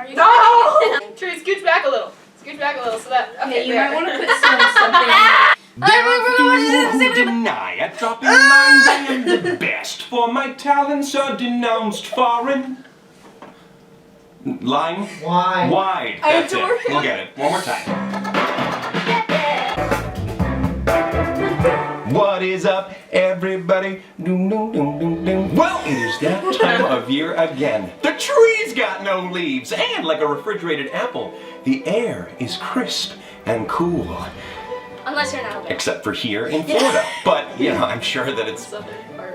Are you? No! Tree, scooch back a little. Scooch back a little so that. Okay, You might want to put something. There are few who deny at topping lines I am the best, for my talents are denounced foreign. Line? Why? Wide. I That's it. adore him. We'll get it. One more time. What is up, everybody? Well, it is that time of year again. The trees got no leaves, and like a refrigerated apple, the air is crisp and cool. Unless you're not. Except for here in Florida. But, you know, I'm sure that it's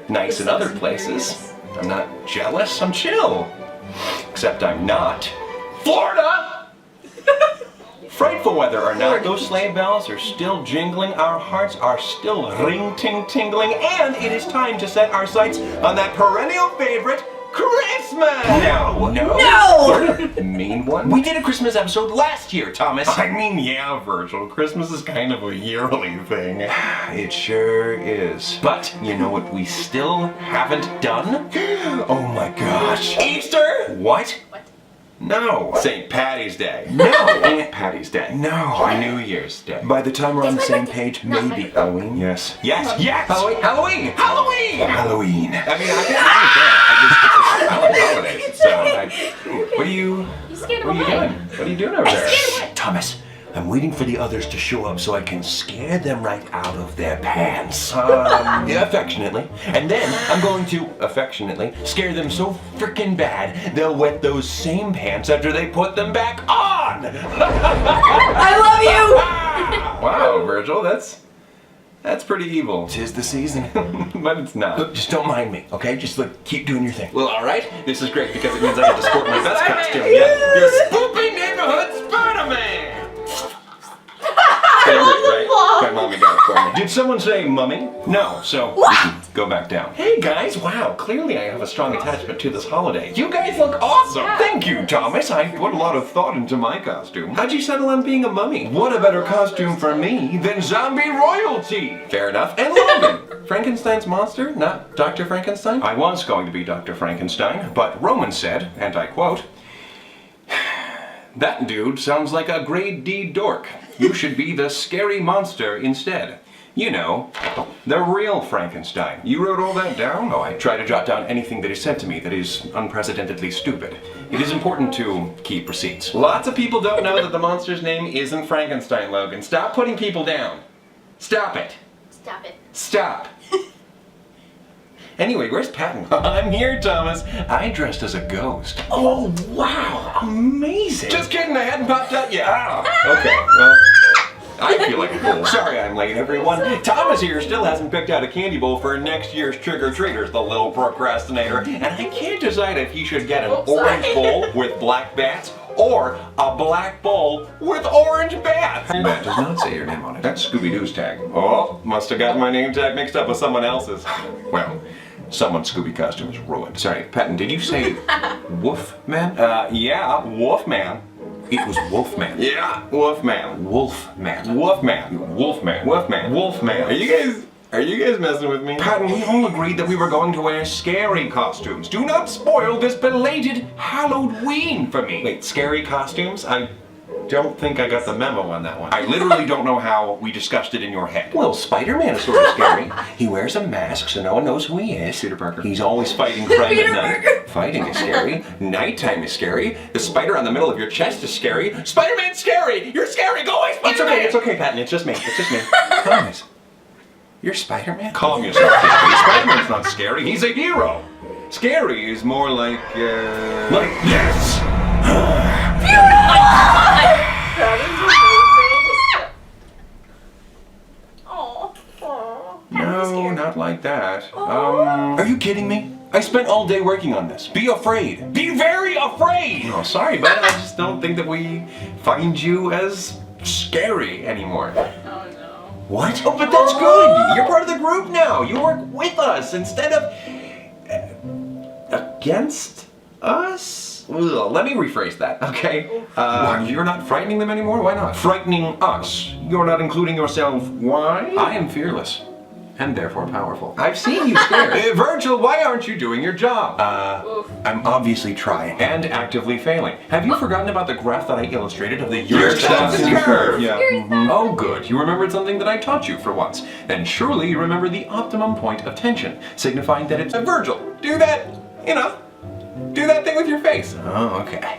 nice in other places. I'm not jealous, I'm chill. Except I'm not. Florida! Frightful weather or not, those sleigh bells are still jingling, our hearts are still ring-ting-tingling, and it is time to set our sights on that perennial favorite, Christmas! No! Mean one? We did a Christmas episode last year, Thomas. I mean, yeah, Virgil, Christmas is kind of a yearly thing. It sure is. But, you know what we still haven't done? Oh my gosh. Easter? What? No. St. Patty's Day. No. Aunt Patty's Day. No. New Year's Day. By the time we're on the same page, maybe. Halloween? Yes. Yes. Yes. Halloween. Halloween. Halloween. Halloween. I mean, I like holidays. So, what are you doing? What are you doing over there? Thomas, I'm waiting for the others to show up so I can scare them right out of their pants. Yeah, affectionately. And then I'm going to, affectionately, scare them so frickin' bad they'll wet those same pants after they put them back on! I love you! Wow, Virgil, that's pretty evil. 'Tis the season. But it's not. Look, just don't mind me, okay? Just look, keep doing your thing. Well, alright. This is great because it means I get to sport my best costume yet. You're spoopy neighborhood Spider-Man! Right? My mommy got it for me. Did someone say mummy? No, so we can go back down. Hey guys, wow, clearly I have a strong attachment to this holiday. You guys look awesome. Thank you, Thomas. I put a lot of thought into my costume. How'd you settle on being a mummy? What a better costume for me than zombie royalty? Fair enough. And Logan, Frankenstein's monster, not Dr. Frankenstein? I was going to be Dr. Frankenstein, but Roman said, and I quote, "That dude sounds like a grade D dork. You should be the scary monster instead. You know, the real Frankenstein." You wrote all that down? Oh, I try to jot down anything that is said to me that is unprecedentedly stupid. It is important to keep receipts. Lots of people don't know that the monster's name isn't Frankenstein, Logan. Stop putting people down. Stop it. Stop it. Stop. Anyway, where's Patton? I'm here, Thomas. I dressed as a ghost. Oh, wow. Amazing. Just kidding, I hadn't popped out yet. Okay, well, I feel like a fool. Sorry I'm late, everyone. Thomas here still hasn't picked out a candy bowl for next year's trick-or-treaters, the little procrastinator. And I can't decide if he should get an orange bowl with black bats or a black bowl with orange bats. That does not say your name on it. That's Scooby-Doo's tag. Oh, must have got my name tag mixed up with someone else's. Well, someone's Scooby costume is ruined. Sorry, Patton, did you say Wolfman? Yeah, Wolfman. It was Wolfman. Yeah, Wolfman. Wolfman. Wolfman. Wolfman. Wolfman. Wolfman. Are you guys messing with me? Patton, we all agreed that we were going to wear scary costumes. Do not spoil this belated Halloween for me. Wait, scary costumes? I don't think I got the memo on that one. I literally don't know how we discussed it in your head. Well, Spider-Man is sort of scary. He wears a mask so no one knows who he is. Peter Parker. He's always fighting crime at night. Fighting is scary. Nighttime is scary. The spider on the middle of your chest is scary. Spider-Man's scary! You're scary! Go away, Spider-Man! It's okay, Patton. It's just me. It's just me. Thomas, you're Spider-Man? Calm yourself, baby. Spider-Man's not scary. He's a hero. Scary is more like this. No, not like that. Are you kidding me? I spent all day working on this. Be afraid. Be very afraid! Oh, sorry, but I just don't think that we find you as scary anymore. Oh no. What? Oh, but that's good! You're part of the group now! You work with us instead of against us? Ugh, let me rephrase that, okay? You're not frightening them anymore? Why not? Frightening us. You're not including yourself. Why? I am fearless. and therefore powerful. I've seen you scared. Virgil, why aren't you doing your job? I'm obviously trying and actively failing. Have you forgotten about the graph that I illustrated of the Euro-Stafford curve? Yeah. Oh, good. You remembered something that I taught you for once. Then surely you remember the optimum point of tension, signifying that it's Virgil. Do that, you know, do that thing with your face. Oh, okay.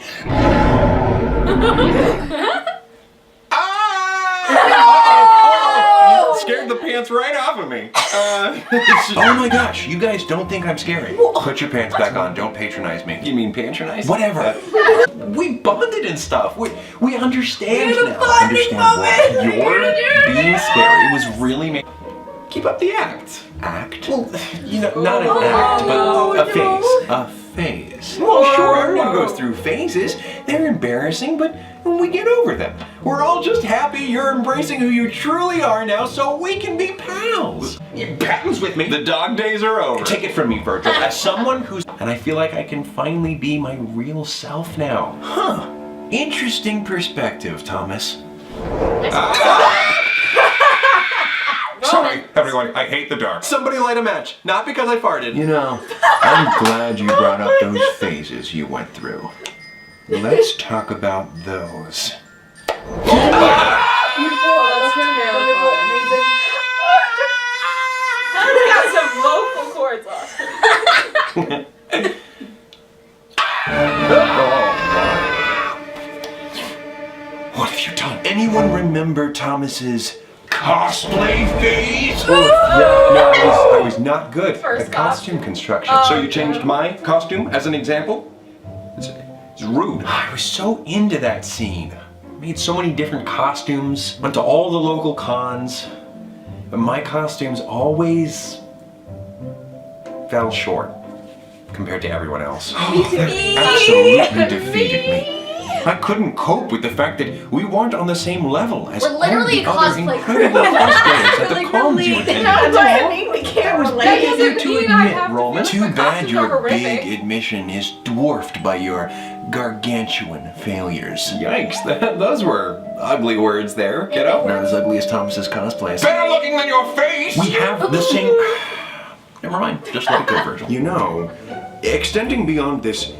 You scared the pants right off of me. Oh my gosh, you guys don't think I'm scary. Put your pants back on, don't patronize me. You mean patronize? Whatever. We bonded and stuff. We understand now. Understand what? Your being scary was really keep up the act. Act? Well, you know, not an act, but a phase. A phase. Well, sure, everyone goes through phases. They're embarrassing, but we get over them. We're all just happy you're embracing who you truly are now so we can be pals. Patton's with me. The dog days are over. Take it from me, Virgil. As someone who's... And I feel like I can finally be my real self now. Huh. Interesting perspective, Thomas. Sorry, everyone, I hate the dark. Somebody light a match, not because I farted. You know, I'm glad you brought up those phases you went through. Let's talk about those. He's got some vocal cords on. What have you done? Anyone remember Thomas's cosplay phase? No, I was not good at costume construction. So you changed my costume as an example? It's rude. I was so into that scene. Made so many different costumes, went to all the local cons, but my costumes always fell short compared to everyone else. That absolutely defeated me. I couldn't cope with the fact that we weren't on the same level as We're literally all the a other cosplay incredible cosplayers at the cons you attended. That's what I mean, we can't relate. Easy to admit, Roman. Too bad your big admission is dwarfed by your gargantuan failures. Yikes, those were ugly words there, kiddo. Not as ugly as Thomas's cosplays. Better looking than your face! We have the same... Never mind, just let it go, Virgil. You know, extending beyond this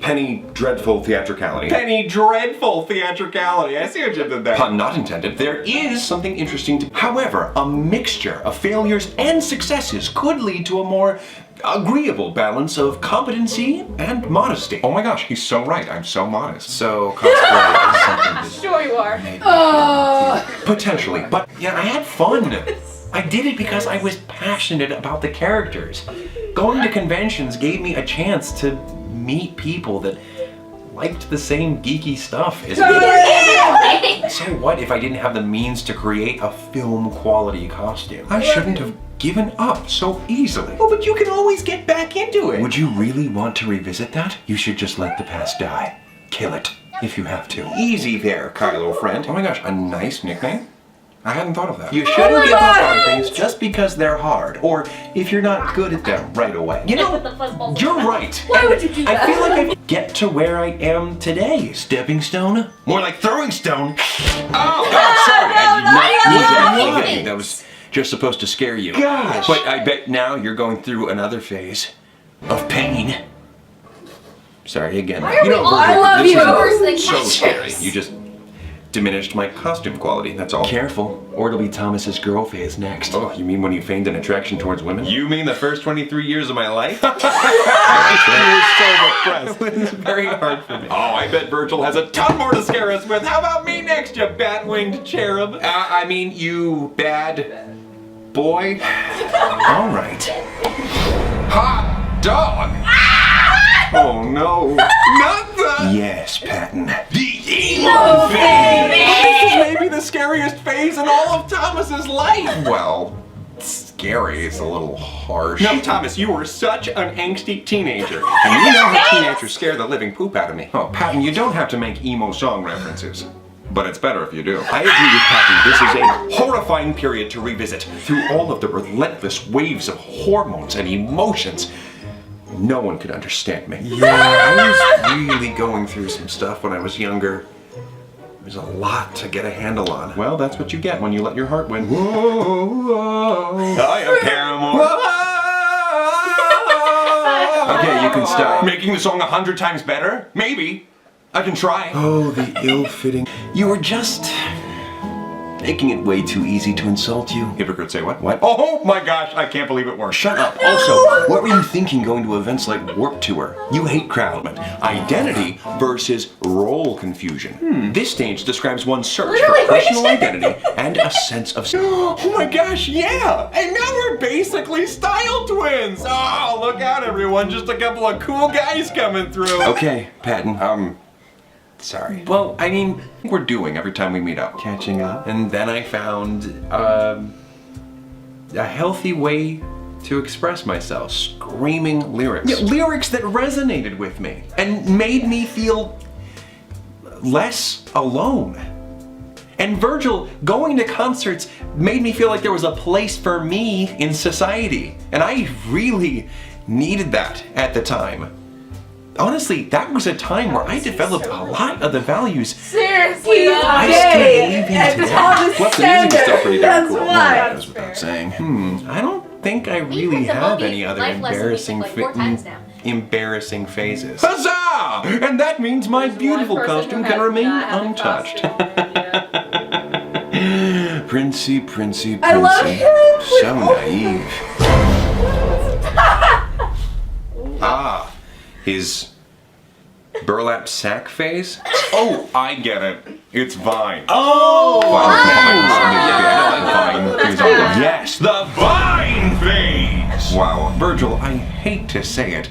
penny dreadful theatricality. Penny dreadful theatricality. I see what you did there. Pun not intended. There is something interesting to... However, a mixture of failures and successes could lead to a more agreeable balance of competency and modesty. Oh my gosh, he's so right. I'm so modest. So cosplay is something that... Sure you are. Potentially, but yeah, I had fun. I did it because I was passionate about the characters. Going to conventions gave me a chance to meet people that liked the same geeky stuff as me. So what if I didn't have the means to create a film quality costume? I shouldn't have given up so easily. Oh, but you can always get back into it. Would you really want to revisit that? You should just let the past die. Kill it, if you have to. Easy there, Kylo friend. Oh my gosh, a nice nickname? I hadn't thought of that. You shouldn't give up on things just because they're hard, or if you're not good at them right away. You know, you're right. Why would you do that? I feel like I get to where I am today. Stepping stone? More like throwing stone. Oh, sorry. I did not mean that. That was just supposed to scare you. Gosh. But I bet now you're going through another phase of pain. Sorry again. Why are we all? I love you. So scary. You just diminished my costume quality, that's all. Careful, or it'll be Thomas's girl phase next. Oh, you mean when you feigned an attraction towards women? You mean the first 23 years of my life? I was so depressed. It was very hard for me. Oh, I bet Virgil has a ton more to scare us with. How about me next, you bat-winged cherub? I mean, you bad boy? All right. Hot dog! Oh no, not the... Yes, Patton. The emo phase! This is maybe the scariest phase in all of Thomas's life! Well, scary is a little harsh. No, Thomas, you were such an angsty teenager. And you know how teenagers scare the living poop out of me. Oh, Patton, you don't have to make emo song references. But it's better if you do. I agree with Patton. This is a horrifying period to revisit through all of the relentless waves of hormones and emotions. No one could understand me. Yeah, I was really going through some stuff when I was younger. There's a lot to get a handle on. Well, that's what you get when you let your heart win. Whoa, whoa. I am Paramore. Okay, you can stop. Making the song 100 times better? Maybe. I can try. Oh, the ill-fitting. You were just making it way too easy to insult you. Hypocrite, say what? What? Oh my gosh, I can't believe it worked. Shut up. No. Also, what were you thinking going to events like Warped Tour? You hate crowd. Identity versus role confusion. This stage describes one's search for personal identity and a sense of... Oh my gosh, yeah! And now we're basically style twins! Oh, look out everyone, just a couple of cool guys coming through. Okay, Patton, sorry. Well, I mean, we're doing every time we meet up. Catching up. And then I found a healthy way to express myself. Screaming lyrics. Yeah, lyrics that resonated with me and made me feel less alone. And Virgil, going to concerts made me feel like there was a place for me in society. And I really needed that at the time. Honestly, that was a time where I developed a lot of the values. Seriously, I gay, still and believe in Thomas today. Well, the music is still pretty darn That's cool. why. That goes without saying. I don't think I really have any other embarrassing embarrassing phases. Huzzah! And that means my beautiful costume can remain untouched. Princey, Princey, Princey. I love him. So naive. His burlap sack phase? Oh, I get it. It's Vine. Oh! Vine. Yes, the Vine phase! Wow, Virgil, I hate to say it,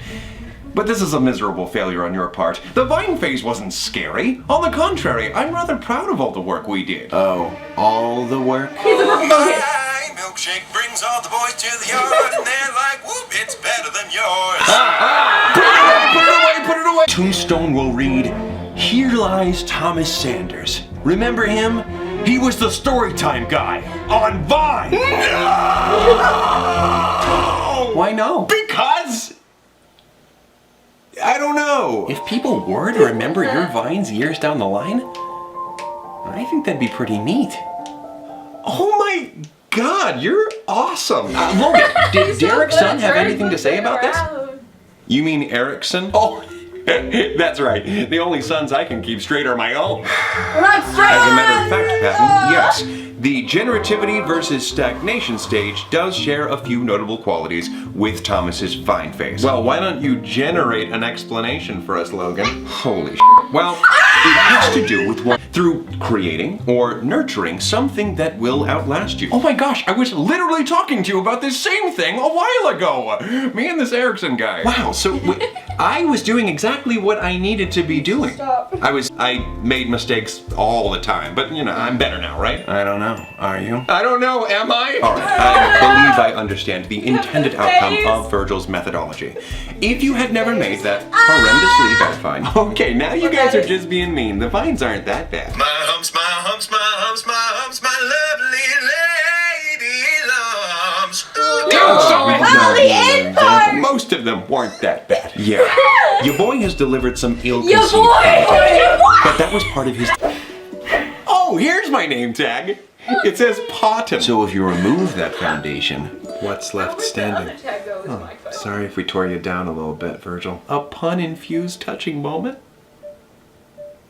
but this is a miserable failure on your part. The Vine phase wasn't scary. On the contrary, I'm rather proud of all the work we did. Oh, all the work? My milkshake brings all the boys to the yard, and they're like, whoop, it's better than yours. Put it away! Tombstone will read, "Here lies Thomas Sanders. Remember him? He was the storytime guy on Vine." No! Why no? Because I don't know. If people were to remember your Vines years down the line, I think that'd be pretty neat. Oh my God, you're awesome. Logan, did Derek's son have anything to say about this? You mean Erickson? Oh, that's right. The only sons I can keep straight are my own. We're not straight. As a matter of fact, Patton, yes, the generativity versus stagnation stage does share a few notable qualities with Thomas's Vine phase. Well, why don't you generate an explanation for us, Logan? Holy sh**. Well, it has to do with what through creating or nurturing something that will outlast you. Oh my gosh, I was literally talking to you about this same thing a while ago. Me and this Erickson guy. Wow, so I was doing exactly what I needed to be doing. Stop. I made mistakes all the time, but you know, I'm better now, right? I don't know. Are you? I don't know, am I? All right, I believe I understand the intended outcome of Virgil's methodology. If you had never made that horrendously bad Vine. Okay, now you guys are just being mean. The Vines aren't that bad. My humps, my humps, my humps, my humps, my lovely lady lumps. Most of them weren't that bad. Yeah. Your boy has delivered some ill-conceived Your boy! content, but that was part of his... Oh, here's my name tag. It says Potten. So if you remove that foundation, what's left standing? Oh, sorry if we tore you down a little bit, Virgil. A pun-infused touching moment?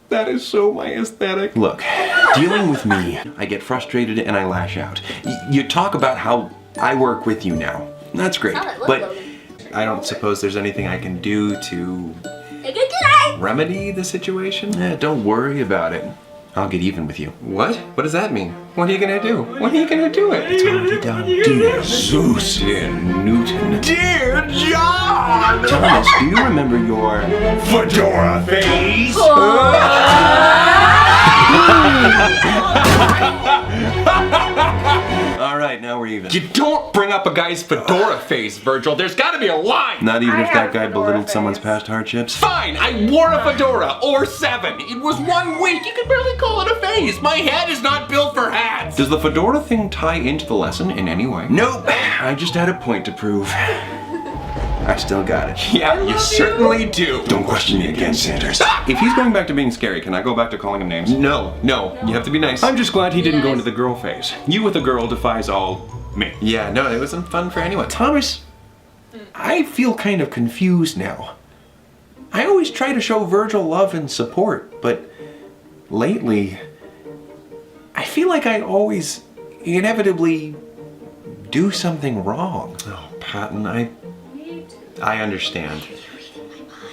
That is so my aesthetic. Look, dealing with me, I get frustrated and I lash out. You talk about how I work with you now. That's great, but I don't suppose there's anything I can do to remedy the situation? Don't worry about it. I'll get even with you. What? What does that mean? What are you gonna do? When are you gonna do it? It's already done. Dear Zeus in Newton. Dear John! Thomas, do you remember your fedora phase? Alright, now we're even. You don't bring up a guy's fedora phase, Virgil. There's gotta be a line! Not even if that guy belittled someone's past hardships? Fine! I wore a fedora, or 7. It was 1 week. You can barely call it a phase. My head is not built for hats. Does the fedora thing tie into the lesson in any way? Nope. I just had a point to prove. I still got it. Yeah, you certainly do. Don't question me again, Sanders. If he's going back to being scary, can I go back to calling him names? No, you have to be nice. I'm just glad he didn't go into the girl phase. You with a girl defies all me. Yeah, no, it wasn't fun for anyone. Thomas, I feel kind of confused now. I always try to show Virgil love and support, but lately, I feel like I always inevitably do something wrong. Oh, Patton, I understand.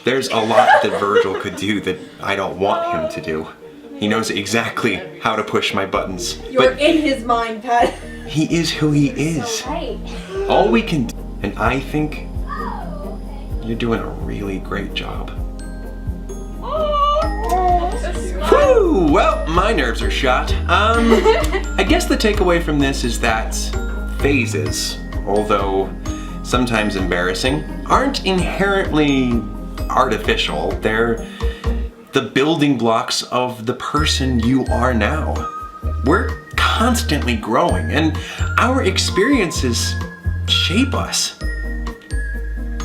There's a lot that Virgil could do that I don't want him to do. He knows exactly how to push my buttons. You're in his mind, Pat. He is who he is. So right. All we can do, and I think you're doing a really great job. Whew, well, my nerves are shot. I guess the takeaway from this is that phases, although sometimes embarrassing, aren't inherently artificial. They're the building blocks of the person you are now. We're constantly growing, and our experiences shape us.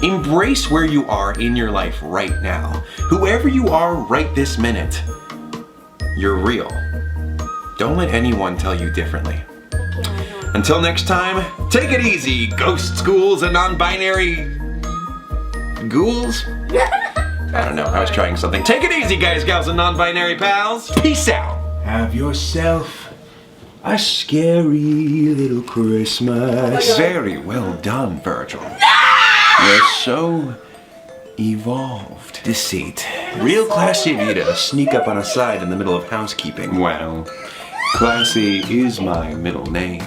Embrace where you are in your life right now. Whoever you are right this minute, you're real. Don't let anyone tell you differently. Until next time, take it easy, ghost schools and non-binary ghouls? I don't know, I was trying something. Take it easy, guys, gals, and non-binary pals. Peace out. Have yourself a scary little Christmas. Very well done, Virgil. You're so evolved. Deceit. Real classy of you to sneak up on a side in the middle of housekeeping. Well, classy is my middle name.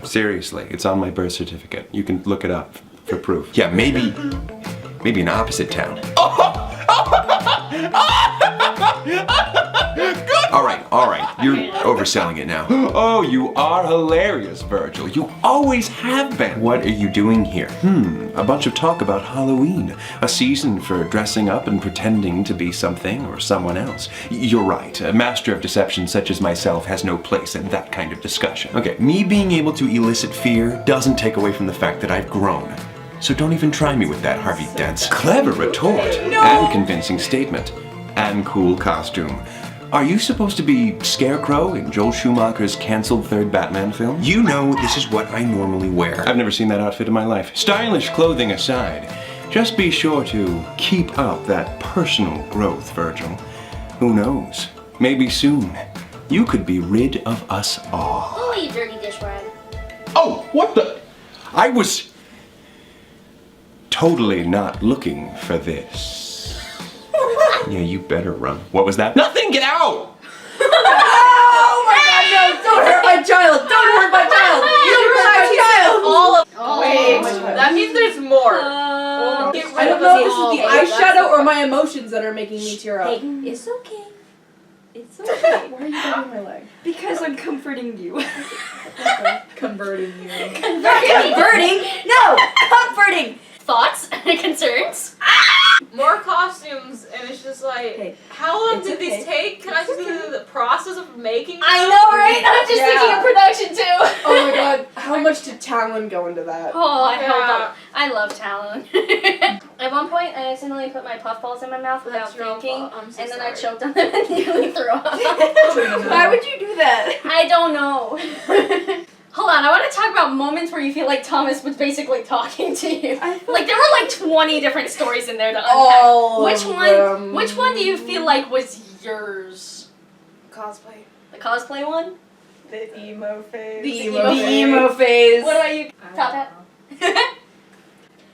Seriously, it's on my birth certificate. You can look it up for proof. Yeah, maybe an opposite town. All right, you're overselling it now. Oh, you are hilarious, Virgil. You always have been. What are you doing here? A bunch of talk about Halloween. A season for dressing up and pretending to be something or someone else. You're right. A master of deception such as myself has no place in that kind of discussion. Okay, me being able to elicit fear doesn't take away from the fact that I've grown. So don't even try me with that, Harvey Dent. Clever retort. And convincing statement. And cool costume. Are you supposed to be Scarecrow in Joel Schumacher's canceled third Batman film? You know this is what I normally wear. I've never seen that outfit in my life. Stylish clothing aside, just be sure to keep up that personal growth, Virgil. Who knows? Maybe soon, you could be rid of us all. Oh, you dirty dish rag. Oh, what the? I was totally not looking for this. Yeah, you better run. What was that? Nothing, get out! Oh my god, no! Don't hurt my child! Don't hurt my child! Don't hurt my child! All of Wait, that means there's more. Get rid I don't of know if this this is the eyeshadow or my emotions that are making me tear up. Hey, it's okay. It's okay. Why are you grabbing my leg? Because I'm comforting you. Converting you. Converting? No! Comforting! Thoughts and concerns? more costumes, and it's just like, Hey, how long it's did okay. these take? Can I just do the process of making them? I know, right? I'm just thinking of production too. Oh my god, how much did Talon go into that? Oh, I Yeah. hope I love Talon. At one point, I accidentally put my puffballs in my mouth without That's your thinking, fault. I'm so and then I sorry. choked on them and nearly threw up. Why would you do that? I don't know. Hold on, I want to talk about moments where you feel like Thomas was basically talking to you. Like there were like 20 different stories in there to unpack. All Which of one? them. Which one do you feel like was yours? Cosplay. The cosplay one? The emo phase. The emo phase. What about you, TopHat?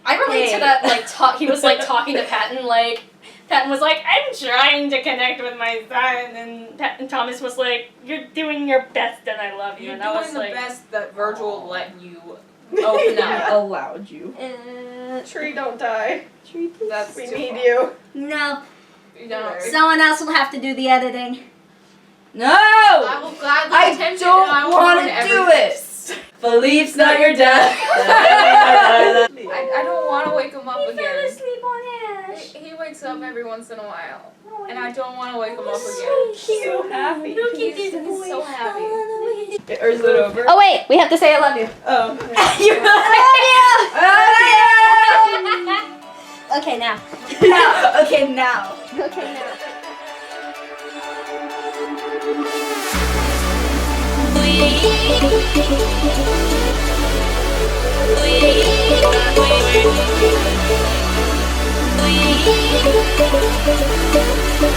I relate to that. Like he was like talking to Patton. Like Patton was like, "I'm trying to connect with my son," and Thomas was like, "You're doing your best, and I love you." You're and I was doing the like, best that Virgil let you open up. Allowed you. Tree, don't die. Tree, That's we too need far. you. "No, You know, someone else will have to do the editing." No! I will gladly I attempt it, don't and I will want ruin to do everything. it. Belief's not your death. I don't want to wake him up He fell again. asleep on Ash. He wakes up every once in a while, and I don't want to wake him up So again. cute. So happy. Look at He's this boy. so happy. Or is it over? Oh wait, we have to say I love you. Oh. You love you. I love you! Okay, now. No. Okay, now. Okay, now. We